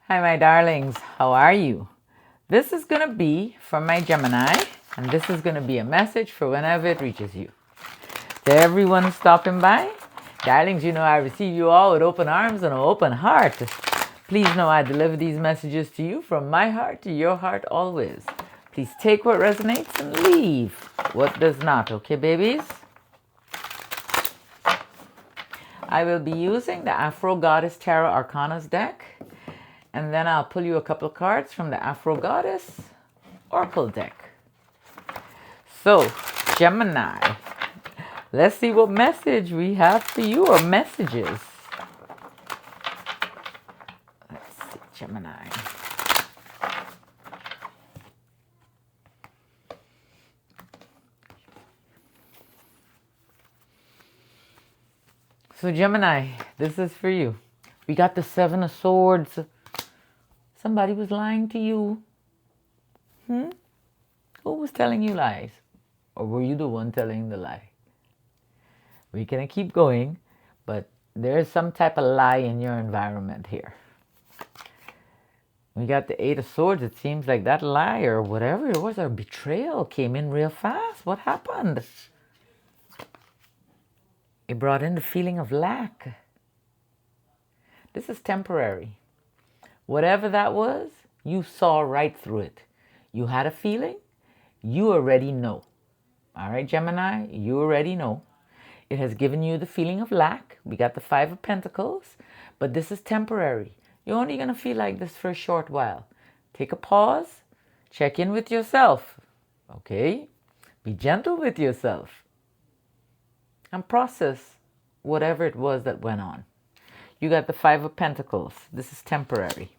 Hi, my darlings. How are you? This is going to be from my Gemini, and this is going to be a message for whenever it reaches you. To everyone stopping by, darlings, you know I receive you all with open arms and an open heart. Please know I deliver these messages to you from my heart to your heart always. Please take what resonates and leave what does not, okay, babies? I will be using the Afro Goddess Tarot Arcanas deck. And then I'll pull you a couple of cards from the Afro Goddess Oracle deck. So, Gemini, let's see what message we have for you, or messages. Let's see, Gemini. So, Gemini, this is for you. We got the Seven of Swords. Somebody was lying to you. Who was telling you lies? Or were you the one telling the lie? We're going to keep going, but there's some type of lie in your environment here. We got the Eight of Swords. It seems like that lie or whatever it was, or betrayal, came in real fast. What happened? It brought in the feeling of lack. This is temporary. Whatever that was, you saw right through it. You had a feeling, you already know. All right, Gemini, you already know. It has given you the feeling of lack. We got the Five of Pentacles, but this is temporary. You're only going to feel like this for a short while. Take a pause, check in with yourself, okay? Be gentle with yourself and process whatever it was that went on. You got the Five of Pentacles. This is temporary.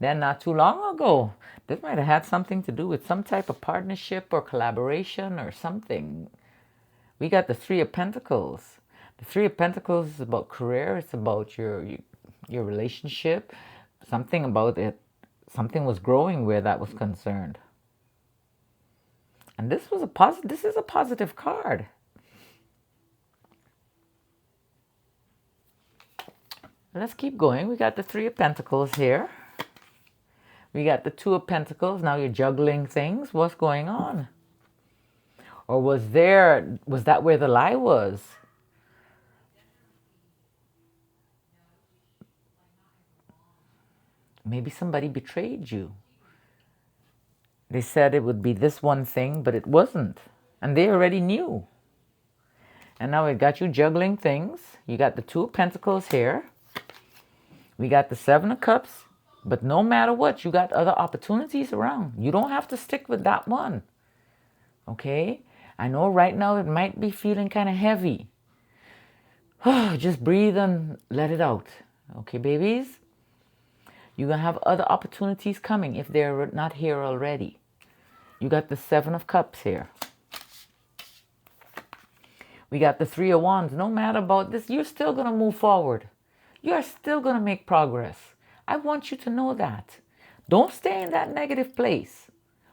Then not too long ago, this might have had something to do with some type of partnership or collaboration or something. We got the Three of Pentacles. The Three of Pentacles is about career. It's about your relationship. Something about it. Something was growing where that was concerned. And this was this is a positive card. Let's keep going. We got the Three of Pentacles here. We got the Two of Pentacles. Now you're juggling things. What's going on? Or was that where the lie was? Maybe somebody betrayed you. They said it would be this one thing, but it wasn't. And they already knew. And now it got you juggling things. You got the Two of Pentacles here. We got the Seven of Cups. But no matter what, you got other opportunities around. You don't have to stick with that one. Okay? I know right now it might be feeling kind of heavy. Just breathe and let it out. Okay, babies? You're going to have other opportunities coming if they're not here already. You got the Seven of Cups here. We got the Three of Wands. No matter about this, you're still going to move forward. You are still going to make progress. I want you to know that. Don't stay in that negative place.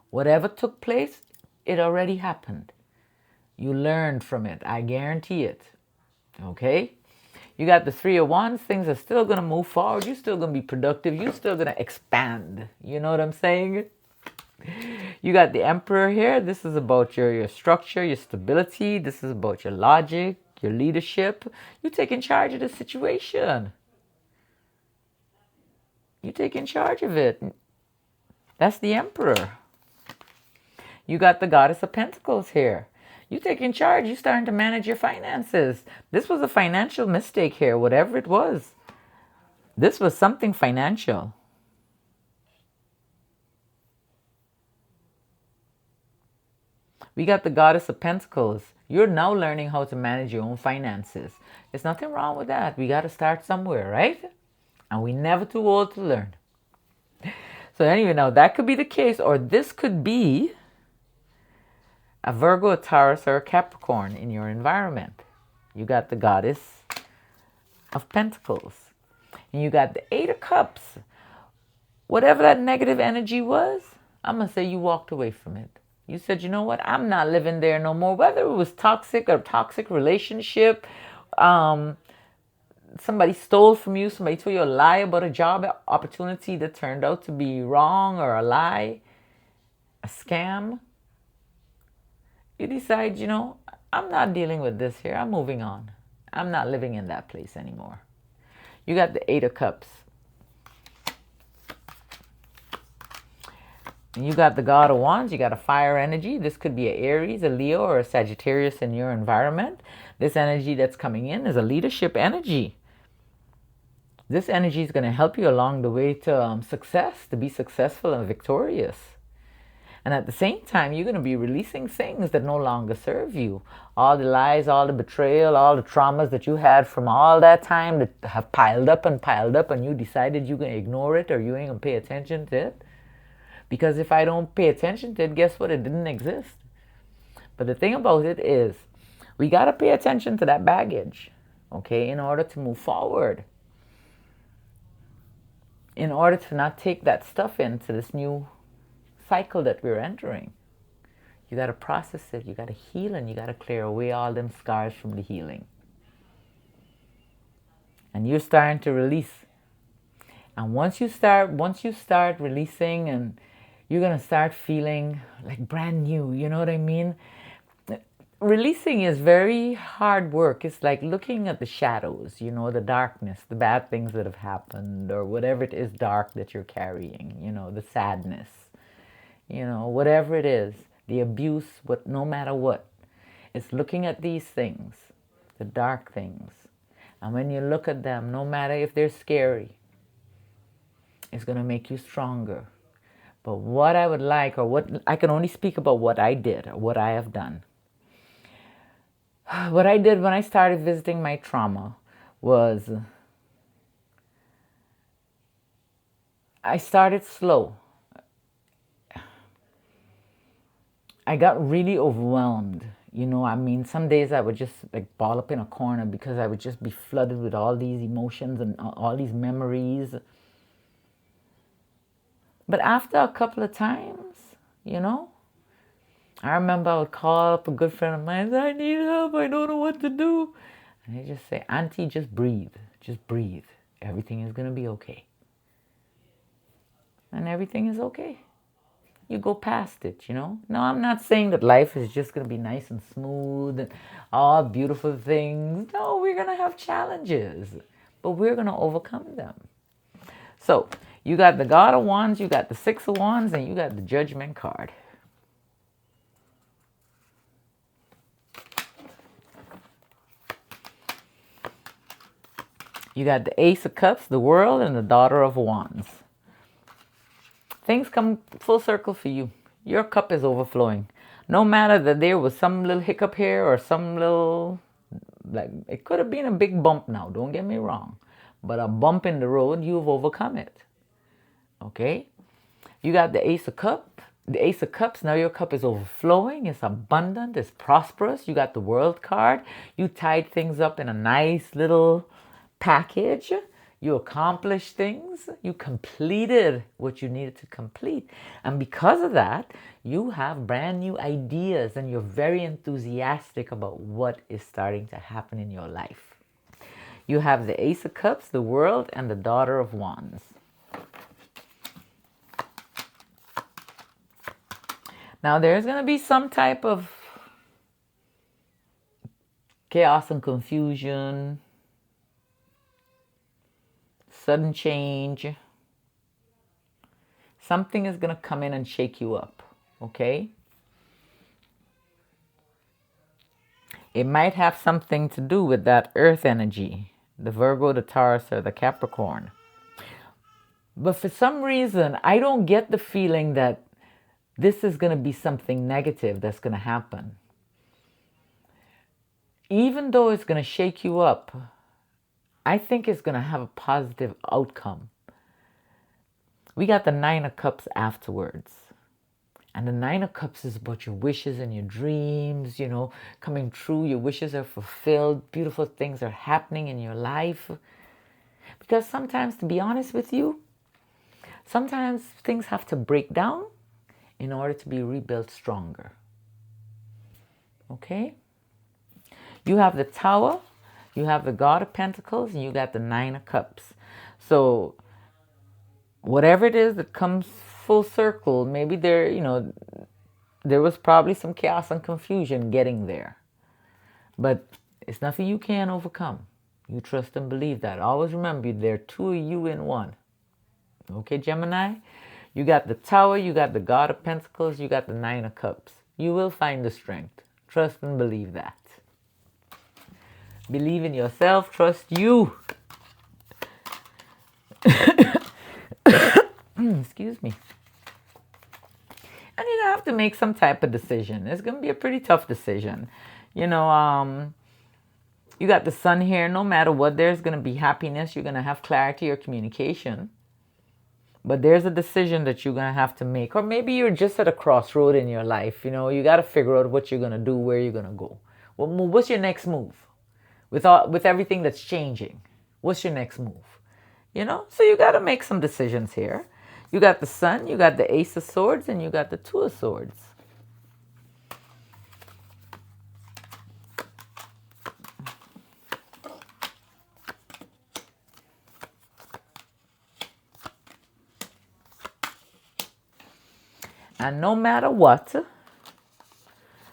Whatever took place, it already happened. You learned from it. I guarantee it. Okay? You got the Three of Wands. Things are still going to move forward. You're still going to be productive. You're still going to expand. You know what I'm saying? You got the Emperor here. This is about your structure, your stability. This is about your logic, your leadership. You're taking charge of the situation. You taking charge of it. That's the Emperor. You got the Goddess of Pentacles here. You taking charge. You starting to manage your finances. This was a financial mistake here, whatever it was. This was something financial. We got the Goddess of Pentacles. You're now learning how to manage your own finances. There's nothing wrong with that. We got to start somewhere, right? And we're never too old to learn. So anyway, now that could be the case, or this could be a Virgo, a Taurus, or a Capricorn in your environment. You got the Goddess of Pentacles. And you got the Eight of Cups. Whatever that negative energy was, I'm going to say you walked away from it. You said, you know what? I'm not living there no more. Whether it was toxic or toxic relationship, somebody stole from you, somebody told you a lie about a job opportunity that turned out to be wrong, or a lie, a scam. You decide, I'm not dealing with this here. I'm moving on. I'm not living in that place anymore. You got the Eight of Cups. And you got the God of Wands. You got a fire energy. This could be an Aries, a Leo, or a Sagittarius in your environment. This energy that's coming in is a leadership energy. This energy is going to help you along the way to success, to be successful and victorious. And at the same time, you're going to be releasing things that no longer serve you. All the lies, all the betrayal, all the traumas that you had from all that time that have piled up, and you decided you're going to ignore it, or you ain't going to pay attention to it. Because if I don't pay attention to it, guess what? It didn't exist. But the thing about it is, we got to pay attention to that baggage, okay, in order to move forward. In order to not take that stuff into this new cycle that we're entering. You got to process it, you got to heal, and you got to clear away all them scars from the healing. And you're starting to release. And once you start releasing, and you're going to start feeling like brand new, you know what I mean? Releasing is very hard work. It's like looking at the shadows, the darkness, the bad things that have happened, or whatever it is dark that you're carrying, the sadness, whatever it is, the abuse, no matter what. It's looking at these things, the dark things. And when you look at them, no matter if they're scary, it's going to make you stronger. But what I would like, or what I can only speak about what I did, or what I have done. What I did when I started visiting my trauma was I started slow. I got really overwhelmed. Some days I would just like ball up in a corner because I would just be flooded with all these emotions and all these memories. But after a couple of times, I remember I would call up a good friend of mine and say, I need help, I don't know what to do. And they just say, Auntie, just breathe. Just breathe. Everything is going to be okay. And everything is okay. You go past it, No, I'm not saying that life is just going to be nice and smooth and all beautiful things. No, we're going to have challenges, but we're going to overcome them. So, you got the God of Wands, you got the Six of Wands, and you got the Judgment card. You got the Ace of Cups, the World, and the Daughter of Wands. Things come full circle for you. Your cup is overflowing. No matter that there was some little hiccup here or some little, it could have been a big bump now, don't get me wrong. But a bump in the road, you've overcome it. Okay? You got the Ace of Cups. The Ace of Cups, now your cup is overflowing. It's abundant. It's prosperous. You got the World card. You tied things up in a nice little package. You accomplished things. You completed what you needed to complete. And because of that, you have brand new ideas and you're very enthusiastic about what is starting to happen in your life. You have the Ace of Cups, the World, and the Daughter of Wands. Now there's going to be some type of chaos and confusion, sudden change. Something is going to come in and shake you up, okay? It might have something to do with that earth energy, the Virgo, the Taurus, or the Capricorn. But for some reason, I don't get the feeling that this is going to be something negative that's going to happen. Even though it's going to shake you up, I think it's going to have a positive outcome. We got the Nine of Cups afterwards. And the Nine of Cups is about your wishes and your dreams, coming true. Your wishes are fulfilled. Beautiful things are happening in your life. Because sometimes, to be honest with you, sometimes things have to break down in order to be rebuilt stronger. Okay? You have the Tower. You have the God of Pentacles and you got the Nine of Cups. So whatever it is that comes full circle, maybe there was probably some chaos and confusion getting there. But it's nothing you can't overcome. You trust and believe that. Always remember, there are two of you in one. Okay, Gemini? You got the Tower, you got the God of Pentacles, you got the Nine of Cups. You will find the strength. Trust and believe that. Believe in yourself. Trust you. Excuse me. And you're going to have to make some type of decision. It's going to be a pretty tough decision. You know, you got the Sun here. No matter what, there's going to be happiness. You're going to have clarity or communication. But there's a decision that you're going to have to make. Or maybe you're just at a crossroad in your life. You know, you got to figure out what you're going to do, where you're going to go. What's your next move? With everything that's changing, what's your next move? You know, so you got to make some decisions here. You got the Sun, you got the Ace of Swords, and you got the Two of Swords. And no matter what,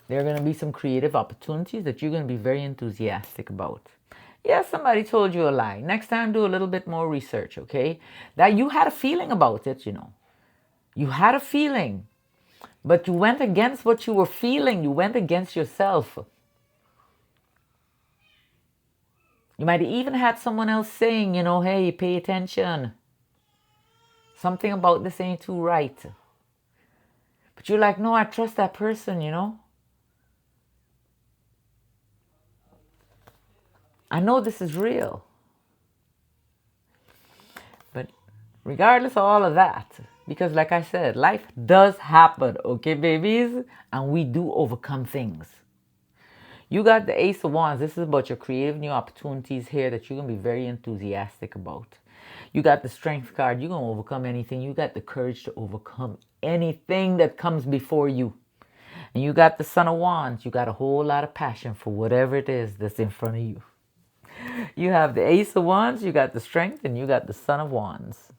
there are going to be some creative opportunities that you're going to be very enthusiastic about. Yes, somebody told you a lie. Next time, do a little bit more research, okay? That you had a feeling about it, you know. You had a feeling, but you went against what you were feeling. You went against yourself. You might have even had someone else saying, you know, hey, pay attention. Something about this ain't too right. But you're like, no, I trust that person, you know. I know this is real. But regardless of all of that, because like I said, life does happen, okay, babies? And we do overcome things. You got the Ace of Wands. This is about your creative new opportunities here that you're going to be very enthusiastic about. You got the Strength card. You're going to overcome anything. You got the courage to overcome anything that comes before you. And you got the Son of Wands. You got a whole lot of passion for whatever it is that's in front of you. You have the Ace of Wands, you got the Strength, and you got the Son of Wands.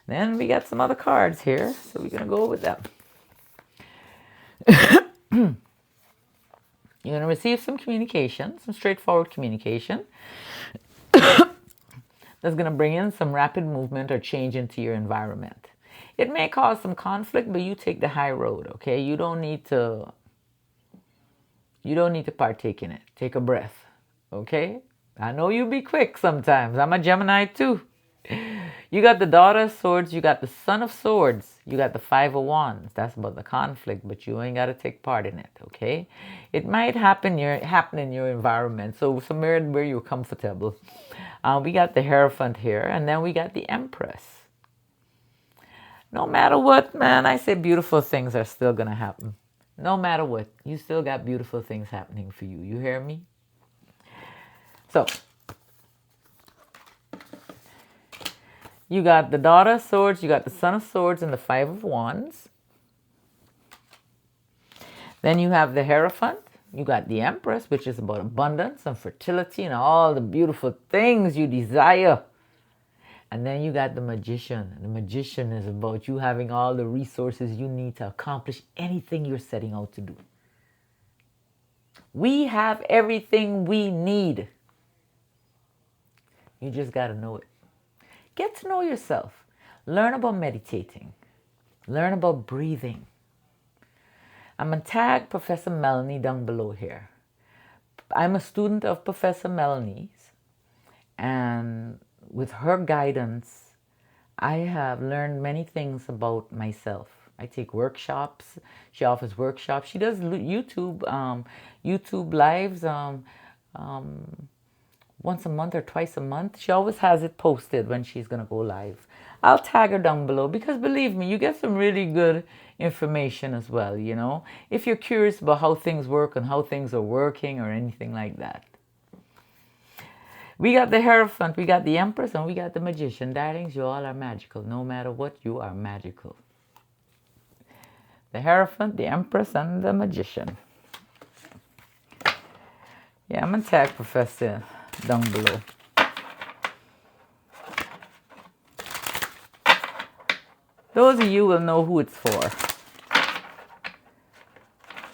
Then we got some other cards here, so we're going to go with them. You're going to receive some communication, some straightforward communication. That's going to bring in some rapid movement or change into your environment. It may cause some conflict, but you take the high road, okay? You don't need to partake in it. Take a breath. Okay? I know you be quick sometimes. I'm a Gemini too. You got the Daughter of Swords. You got the Son of Swords. You got the Five of Wands. That's about the conflict, but you ain't got to take part in it. Okay? It might happen in your environment. So somewhere where you're comfortable. We got the Hierophant here. And then we got the Empress. No matter what, man, I say beautiful things are still going to happen. No matter what. You still got beautiful things happening for you. You hear me? So, you got the Daughter of Swords, you got the Son of Swords, and the Five of Wands. Then you have the Hierophant. You got the Empress, which is about abundance and fertility and all the beautiful things you desire. And then you got the Magician. The Magician is about you having all the resources you need to accomplish anything you're setting out to do. We have everything we need. You just got to know it. Get to know yourself. Learn about meditating. Learn about breathing. I'm going to tag Professor Melanie down below here. I'm a student of Professor Melanie's. And with her guidance, I have learned many things about myself. I take workshops. She offers workshops. She does YouTube lives once a month or twice a month. She always has it posted when she's going to go live. I'll tag her down below because believe me, you get some really good information as well, you know, if you're curious about how things work and how things are working or anything like that. We got the Hierophant, we got the Empress, and we got the Magician. Darlings, you all are magical. No matter what, you are magical. The Hierophant, the Empress, and the Magician. Yeah, I'm going to tag Professor down below. Those of you will know who it's for.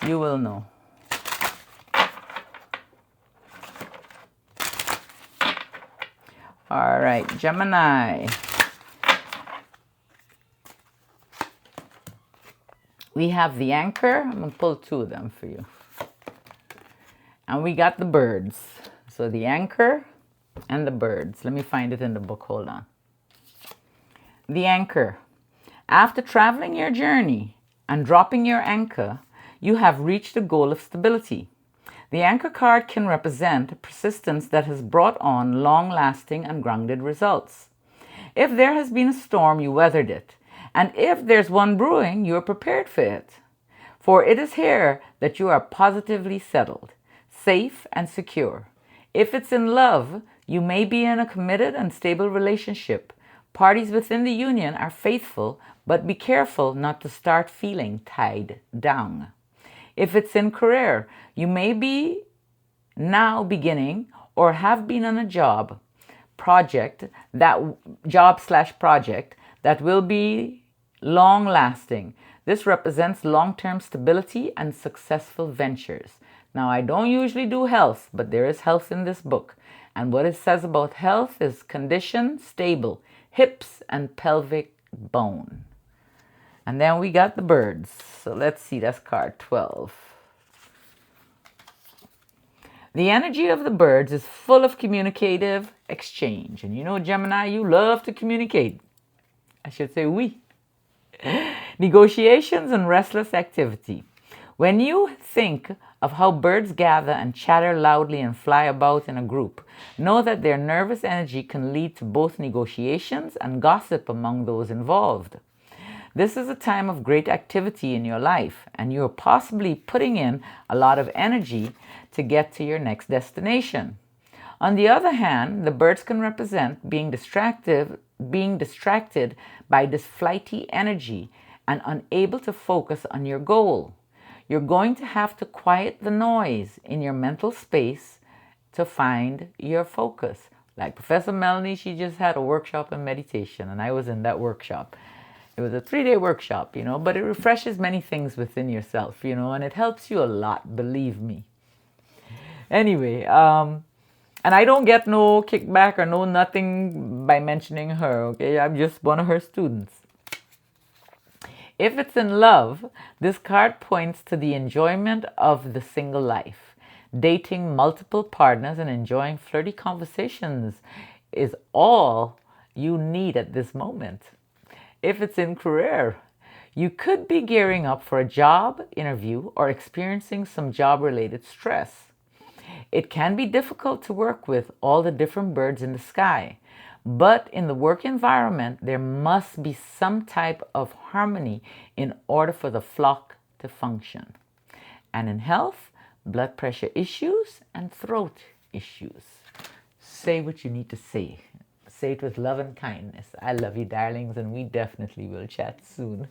You will know. All right, Gemini. We have the anchor. I'm going to pull two of them for you. And we got the birds. So the anchor and the birds. Let me find it in the book. Hold on. The anchor. After traveling your journey and dropping your anchor, you have reached the goal of stability. The anchor card can represent persistence that has brought on long-lasting and grounded results. If there has been a storm, you weathered it. And if there's one brewing, you are prepared for it. For it is here that you are positively settled, safe and secure. If it's in love, you may be in a committed and stable relationship. Parties within the union are faithful, but be careful not to start feeling tied down. If it's in career, you may be now beginning or have been on a job slash project that will be long lasting. This represents long-term stability and successful ventures. Now, I don't usually do health, but there is health in this book. And what it says about health is condition, stable, hips and pelvic bone. And then we got the birds. So let's see, that's card 12. The energy of the birds is full of communicative exchange. And you know, Gemini, you love to communicate. I should say we. Negotiations and restless activity. When you think of how birds gather and chatter loudly and fly about in a group, know that their nervous energy can lead to both negotiations and gossip among those involved. This is a time of great activity in your life, and you are possibly putting in a lot of energy to get to your next destination. On the other hand, the birds can represent being distracted by this flighty energy and unable to focus on your goal. You're going to have to quiet the noise in your mental space to find your focus. Like Professor Melanie, she just had a workshop on meditation, and I was in that workshop. It was a 3-day workshop, but it refreshes many things within yourself, and it helps you a lot, believe me. Anyway, and I don't get no kickback or no nothing by mentioning her, okay? I'm just one of her students. If it's in love, this card points to the enjoyment of the single life. Dating multiple partners and enjoying flirty conversations is all you need at this moment. If it's in career, you could be gearing up for a job interview or experiencing some job-related stress. It can be difficult to work with all the different birds in the sky, but in the work environment, there must be some type of harmony in order for the flock to function. And in health, blood pressure issues and throat issues. Say what you need to say. Say it with love and kindness. I love you, darlings, and we definitely will chat soon.